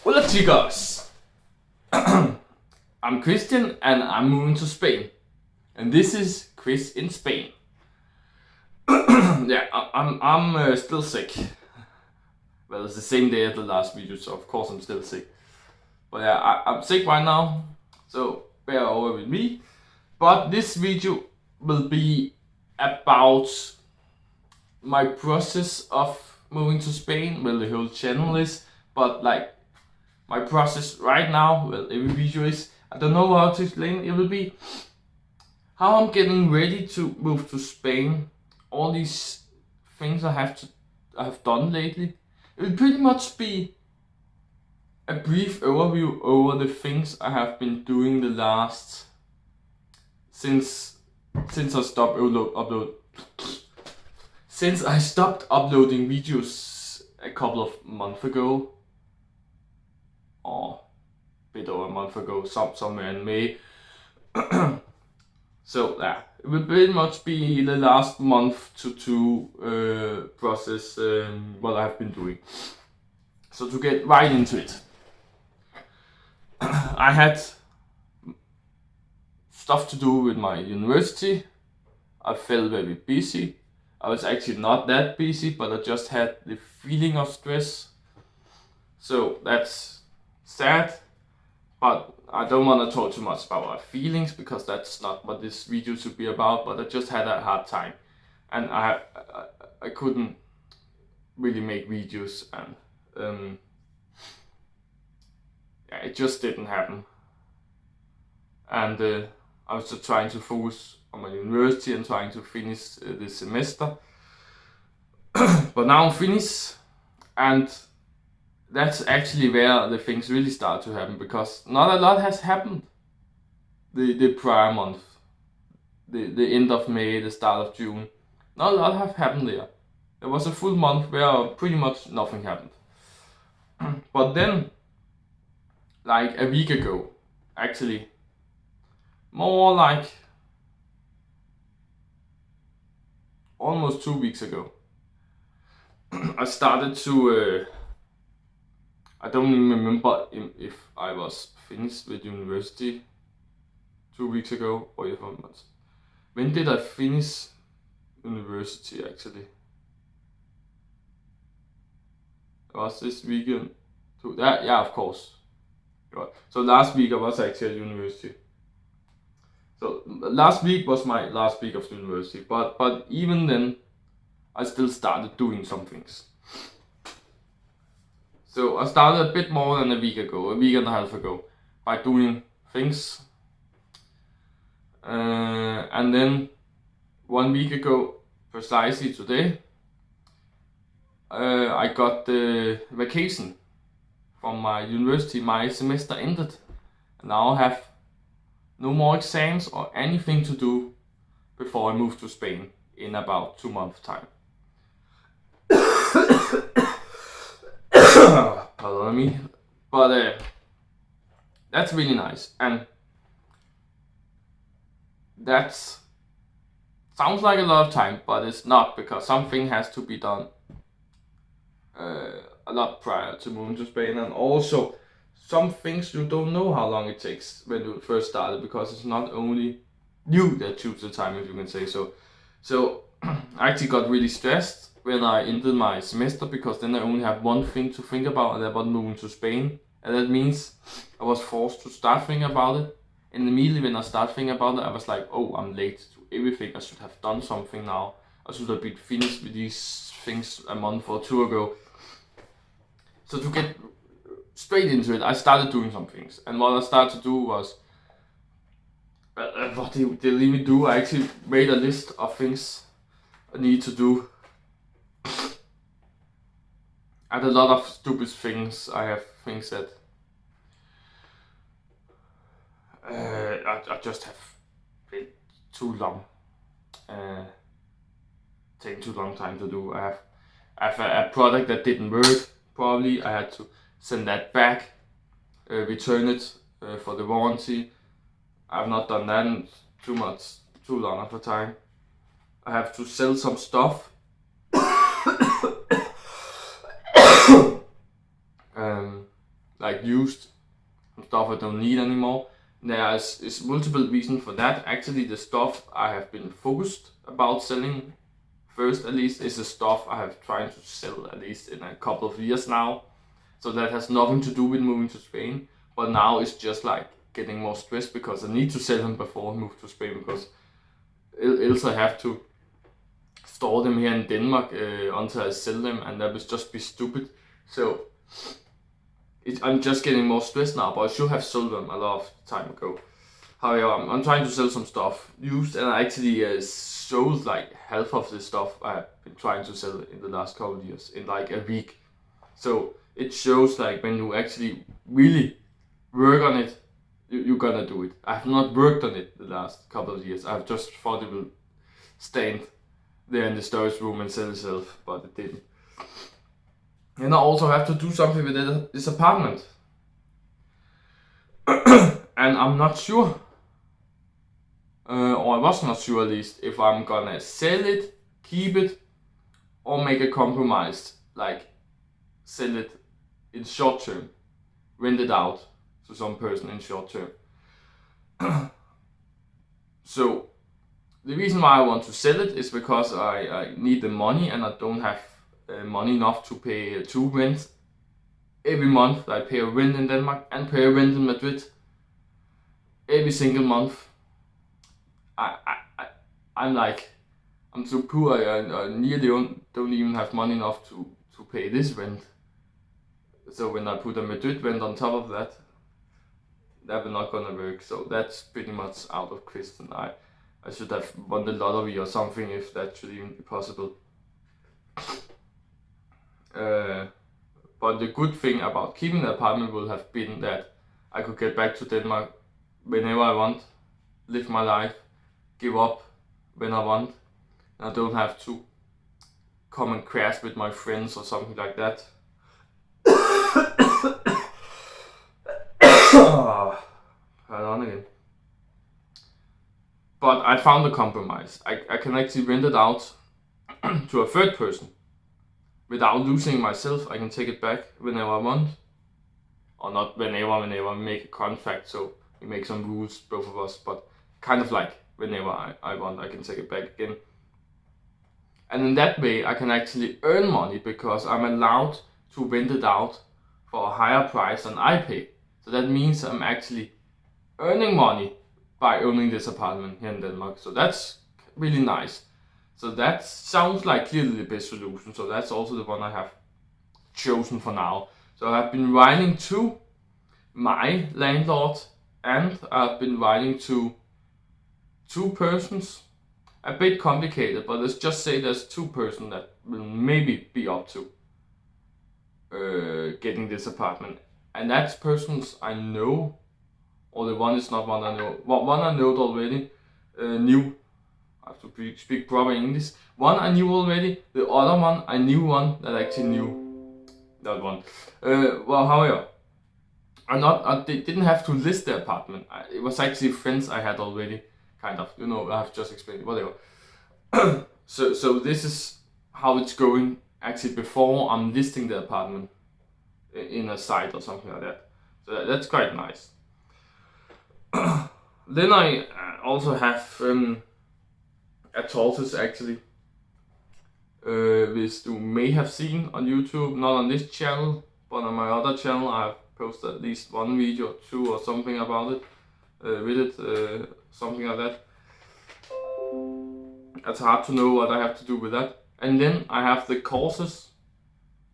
Hola chicos! I'm Christian and I'm moving to Spain. And this is Chris in Spain. Yeah, I'm still sick. Well, it's the same day as the last video, so of course I'm still sick. But yeah, I'm sick right now, so bear over with me. But this video will be about my process of moving to Spain. Well, the whole channel is, but like my process right now, well, every video is, I don't know how to explain. It will be how I'm getting ready to move to Spain. All these things I have done lately. It will pretty much be a brief overview over the things I have been doing the last since I stopped since I stopped uploading videos a couple of months ago, or a bit over a month ago, somewhere in May. So yeah, it will pretty much be the last month to process what I've been doing. So to get right into it, I had stuff to do with my university. I felt very busy. I was actually not that busy, but I just had the feeling of stress. So that's sad, but I don't want to talk too much about my feelings because that's not what this video should be about. But I just had a hard time, and I couldn't really make videos, and yeah, it just didn't happen. And I was just trying to focus on my university and trying to finish this semester. But now I'm finished, and that's actually where the things really start to happen, because not a lot has happened the prior month, the end of May, the start of June. Not a lot have happened there. There was a full month where pretty much nothing happened. But then, like a week ago, actually, more like almost 2 weeks ago, I started to I don't even remember if I was finished with university 2 weeks ago or if I was. When did I finish university actually? It was this weekend. So yeah, of course. So last week I was actually at university. So last week was my last week of university, but even then I still started doing some things. So I started a bit more than a week and a half ago, by doing things. And then 1 week ago, precisely today, I got the vacation from my university. My semester ended, and now I have no more exams or anything to do before I move to Spain in about 2 months' time. Pardon me, but that's really nice, and that sounds like a lot of time, but it's not, because something has to be done a lot prior to moving to Spain, and also some things you don't know how long it takes when you first started, because it's not only you that choose the time, if you can say so. So I actually got really stressed when I ended my semester, because then I only have one thing to think about, and that was moving to Spain. And that means I was forced to start thinking about it. And immediately when I started thinking about it, I was like, oh, I'm late to everything. I should have done something now. I should have been finished with these things a month or two ago. So to get straight into it, I started doing some things. And what I started to do was, what did I even do? I actually made a list of things I need to do. I had a lot of stupid things. I have things that I just have been too long, taking too long time to do. I have a product that didn't work. Probably I had to send that back, return it for the warranty. I've not done that in too long of a time. I have to sell some stuff. like used stuff I don't need anymore. There is multiple reasons for that. Actually, the stuff I have been focused about selling first, at least, is the stuff I have tried to sell at least in a couple of years now. So that has nothing to do with moving to Spain, but now it's just like getting more stressed because I need to sell them before I move to Spain, because else I have to store them here in Denmark until I sell them, and that would just be stupid. So I'm just getting more stressed now, but I should have sold them a lot of time ago. However, I'm trying to sell some stuff used, and I actually sold like half of the stuff I've been trying to sell in the last couple of years in like a week. So it shows like when you actually really work on it, you're gonna do it. I have not worked on it the last couple of years. I've just thought it will stand there in the storage room and sell itself, but it didn't. And I also have to do something with this apartment. And I'm not sure, or I was not sure at least, if I'm gonna sell it, keep it, or make a compromise, like sell it in short term, rent it out to some person in short term. So the reason why I want to sell it is because I need the money, and I don't have money enough to pay 2 rents every month. I pay a rent in Denmark and pay a rent in Madrid every single month. I'm so poor, I nearly don't even have money enough to pay this rent. So when I put a Madrid rent on top of that, that will not gonna work. So that's pretty much out of question. I should have won the lottery or something if that should even be possible. But the good thing about keeping the apartment will have been that I could get back to Denmark whenever I want, live my life, give up when I want, and I don't have to come and crash with my friends or something like that. Hold on again. But I found a compromise. I can actually rent it out to a third person without losing myself. I can take it back whenever I want, or not whenever I make a contract, so we make some rules, both of us, but kind of like whenever I want, I can take it back again. And in that way I can actually earn money, because I'm allowed to rent it out for a higher price than I pay. So that means I'm actually earning money by owning this apartment here in Denmark. So that's really nice. So that sounds like clearly the best solution. So that's also the one I have chosen for now. So I've been writing to my landlord, and I've been writing to 2 persons. A bit complicated, but let's just say there's 2 persons that will maybe be up to getting this apartment. And that's persons I know, or the one is not one I know. One I know already, knew. I have to speak proper English. One I knew already, the other one I knew one that actually knew that one. Well, however, I didn't have to list the apartment. It was actually friends I had already, kind of. You know, I have just explained it, whatever. So this is how it's going actually before I'm listing the apartment in a site or something like that. So that's quite nice. Then I also have a tortoise actually, which you may have seen on YouTube, not on this channel, but on my other channel I have posted at least 1 video or 2 or something about it, with it, something like that. It's hard to know what I have to do with that. And then I have the courses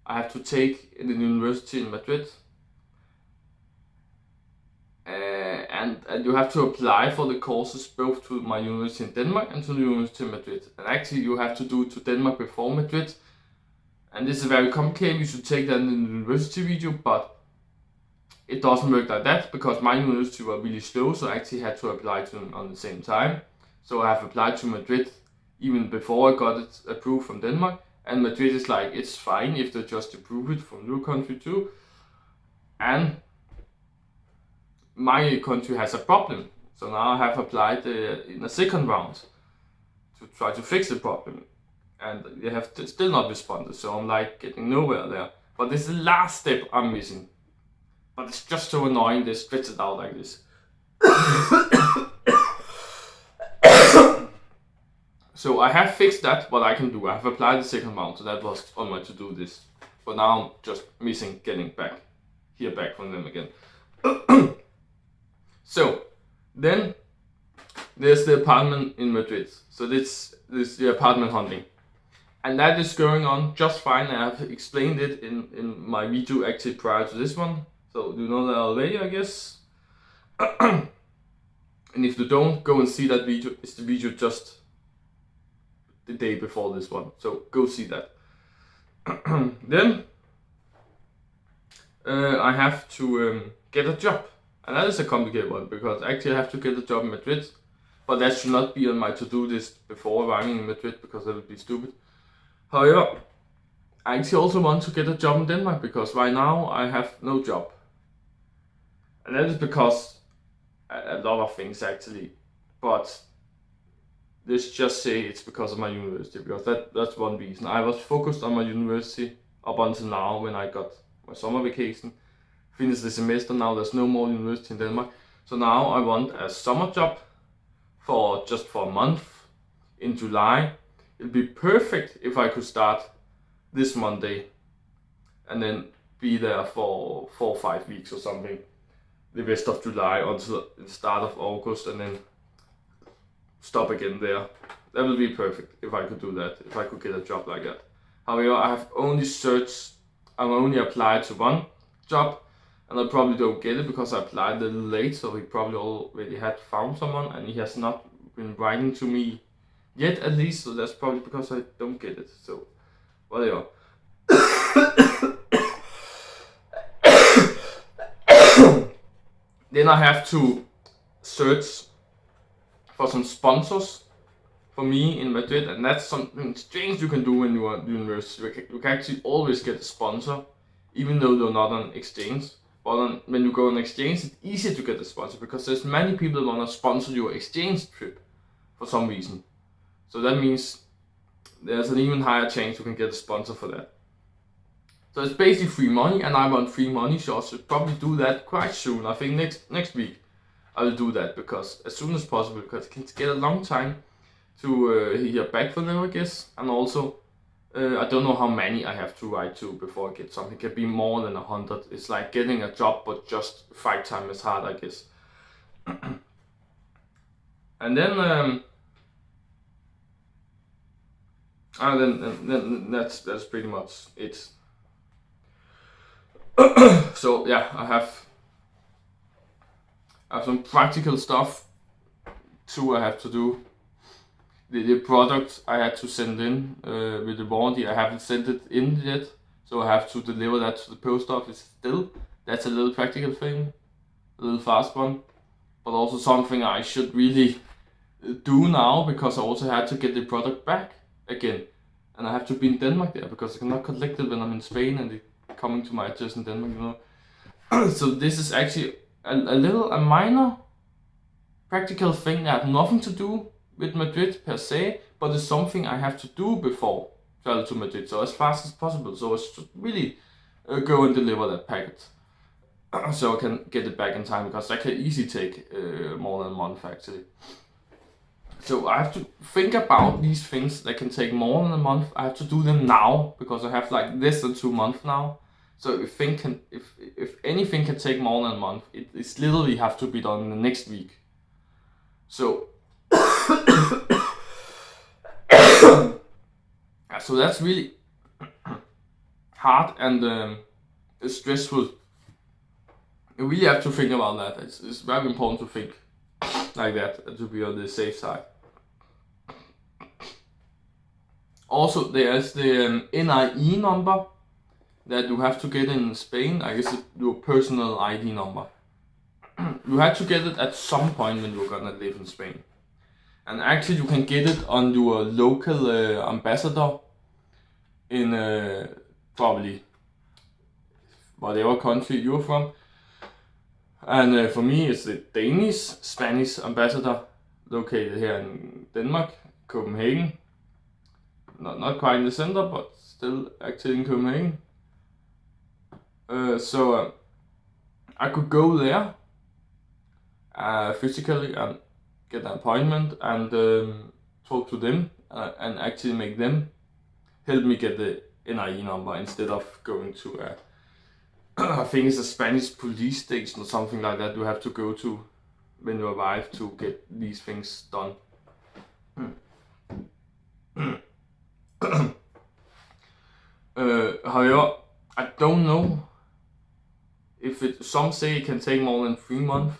I have to take in the university in Madrid. And you have to apply for the courses both to my university in Denmark and to the university in Madrid. And actually you have to do it to Denmark before Madrid. And this is very complicated. You should take that in the university video, but it doesn't work like that, because my university were really slow, so I actually had to apply to them on the same time. So I have applied to Madrid even before I got it approved from Denmark. And Madrid is like, it's fine if they just approve it from your country too. And my country has a problem. So now I have applied in a second round to try to fix the problem. And they have still not responded, so I'm like getting nowhere there. But this is the last step I'm missing. but it's just so annoying they stretch it out like this. So I have fixed that, what I can do. I have applied the second mount, so that was on my to-do list. But now I'm just missing getting back from them again. So then there's the apartment in Madrid. So this the apartment hunting. And that is going on just fine. I have explained it in my video actually prior to this one. So you know that already, I guess. And if you don't, go and see that video. It's the video just the day before this one. So go see that. Then I have to get a job. And that is a complicated one because actually I have to get a job in Madrid. But that should not be on my to-do list before arriving in Madrid because that would be stupid. However, I actually also want to get a job in Denmark because right now I have no job. And that is because a lot of things actually, but let's just say it's because of my university, because that's one reason. I was focused on my university up until now when I got my summer vacation, finished the semester. Now there's no more university in Denmark, so now I want a summer job for just for a month in July. It'd be perfect if I could start this Monday and then be there for 4 or 5 weeks or something, the rest of July until the start of August, and then stop again there. That would be perfect if I could do that, if I could get a job like that. However, I've only applied to one job, and I probably don't get it because I applied a little late, so he probably already had found someone, and he has not been writing to me yet, at least, so that's probably because I don't get it, so whatever. Then I have to search for some sponsors for me in Madrid, and that's something strange you can do when you are at university. You can actually always get a sponsor, even though you're not on exchange. But when you go on exchange, it's easier to get a sponsor because there's many people want to sponsor your exchange trip for some reason. So that means there's an even higher chance you can get a sponsor for that. So it's basically free money, and I want free money, so I should probably do that quite soon. I think next week I will do that, because as soon as possible, because it can get a long time to hear back from them, I guess. And also, I don't know how many I have to write to before I get something. It can be more than 100. It's like getting a job, but just 5 times as hard, I guess. And then that's pretty much it. So yeah, I have some practical stuff too I have to do. The product I had to send in with the warranty, I haven't sent it in yet, so I have to deliver that to the post office still. That's a little practical thing, a little fast one, but also something I should really do now, because I also had to get the product back again, and I have to be in Denmark there because I cannot collect it when I'm in Spain and it's coming to my address in Denmark, you know. So this is actually a minor practical thing that has nothing to do with Madrid per se, but it's something I have to do before travel to Madrid, so as fast as possible. So I should really go and deliver that packet so I can get it back in time, because that can easily take more than a month actually. So I have to think about these things that can take more than a month. I have to do them now because I have like less than 2 months now. So if anything can take more than a month, it's literally have to be done in the next week. So so that's really hard and stressful. You really have to think about that. It's very important to think like that, to be on the safe side. Also, there's the NIE number that you have to get in Spain. I guess it's your personal ID number. You have to get it at some point when you're gonna live in Spain. And actually you can get it on your local ambassador in probably whatever country you're from. And for me it's the Spanish ambassador located here in Denmark, Copenhagen. Not quite in the center, but still active in Copenhagen. So I could go there physically and get an appointment and talk to them and actually make them help me get the NIE number instead of going to I think it's a Spanish police station or something like that you have to go to when you arrive to get these things done. However, I don't know if some say it can take more than 3 months.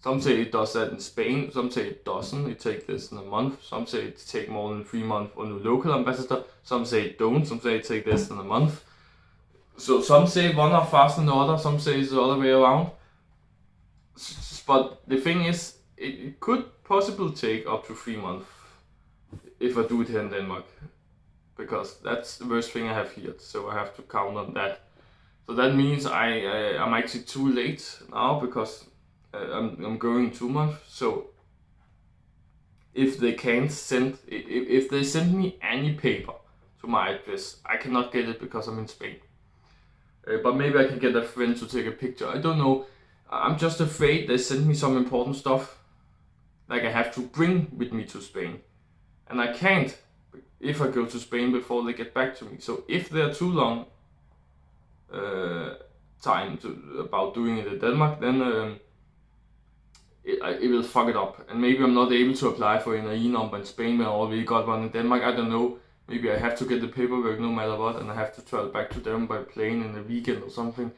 Some say it does that in Spain, some say it doesn't, it takes less than a month. Some say it takes more than 3 months on the local ambassador, some say it don't, some say it takes less than a month. So some say one are faster than the other, some say it's the other way around. But the thing is, it could possibly take up to 3 months if I do it here in Denmark. Because that's the worst thing I have here, so I have to count on that. So that means I'm actually too late now because I'm going 2 months. So if they can't send, if they send me any paper to my address, I cannot get it because I'm in Spain. But maybe I can get a friend to take a picture. I don't know. I'm just afraid they send me some important stuff, like I have to bring with me to Spain, and I can't if I go to Spain before they get back to me. So if they're too long time about doing it in Denmark, then it will fuck it up, and maybe I'm not able to apply for an NIE number in Spain when I already got one in Denmark. I don't know. Maybe I have to get the paperwork no matter what, and I have to travel back to Denmark by plane in a weekend or something,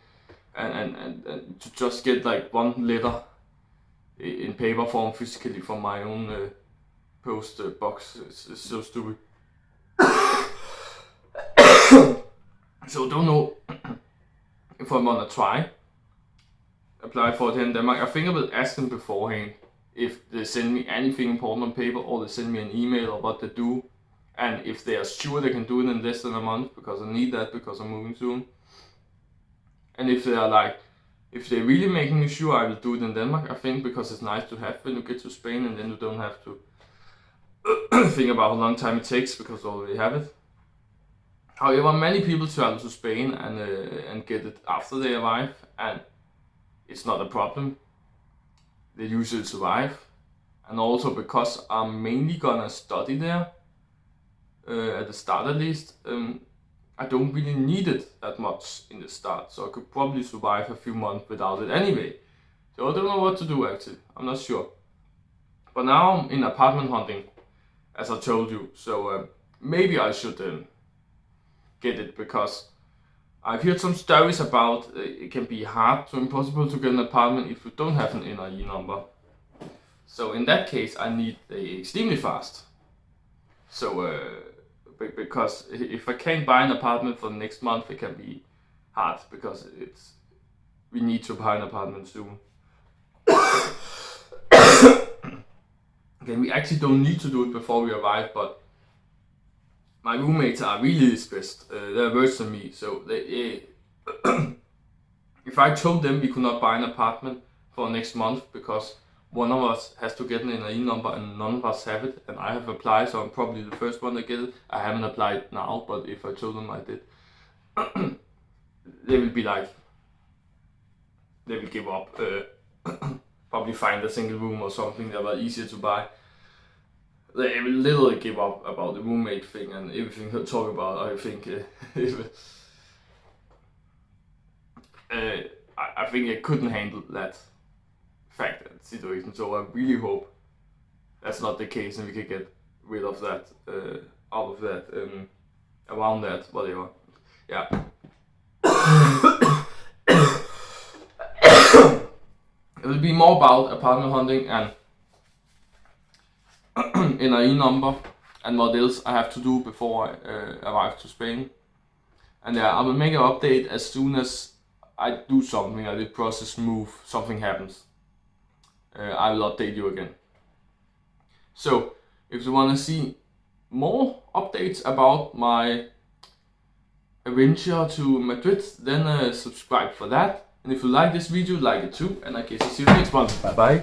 and to just get like one letter in paper form physically from my own post box. It's so stupid. So don't know if I wanna try apply for it here in Denmark. I think I will ask them beforehand if they send me anything important on paper, or they send me an email or what they do, and if they are sure they can do it in less than a month, because I need that because I'm moving soon. And if they are like, if they're really making me sure, I will do it in Denmark, I think, because it's nice to have when you get to Spain, and then you don't have to think about how long time it takes because you already have it. However, many people travel to Spain and get it after they arrive, and it's not a problem. They usually survive. And also because I'm mainly gonna study there, at the start at least, I don't really need it that much in the start, so I could probably survive a few months without it anyway. So I don't know what to do actually, I'm not sure. But now I'm in apartment hunting, as I told you, so maybe I should get it, because I've heard some stories about it can be hard to impossible to get an apartment if you don't have an NIE number. So in that case I need extremely fast. So because if I can't buy an apartment for the next month, it can be hard, because we need to buy an apartment soon. Okay, we actually don't need to do it before we arrive, but my roommates are really stressed. They're worse than me, so if I told them we could not buy an apartment for next month because one of us has to get an NIE number and none of us have it, and I have applied, so I'm probably the first one to get it. I haven't applied now, but if I told them I did, they will be like, they will give up, probably find a single room or something that was easier to buy. They will literally give up about the roommate thing and everything he'll talk about. I think I think I couldn't handle that fact and situation, so I really hope that's not the case and we can get rid of that, out of that, around that, whatever. Yeah. It will be more about apartment hunting and NIE number and what else I have to do before I arrive to Spain. And I will make an update as soon as I do something, I did process move, something happens. I will update you again. So if you want to see more updates about my adventure to Madrid, then subscribe for that. And if you like this video, like it too. And I guess I'll see you in the next one. Bye bye.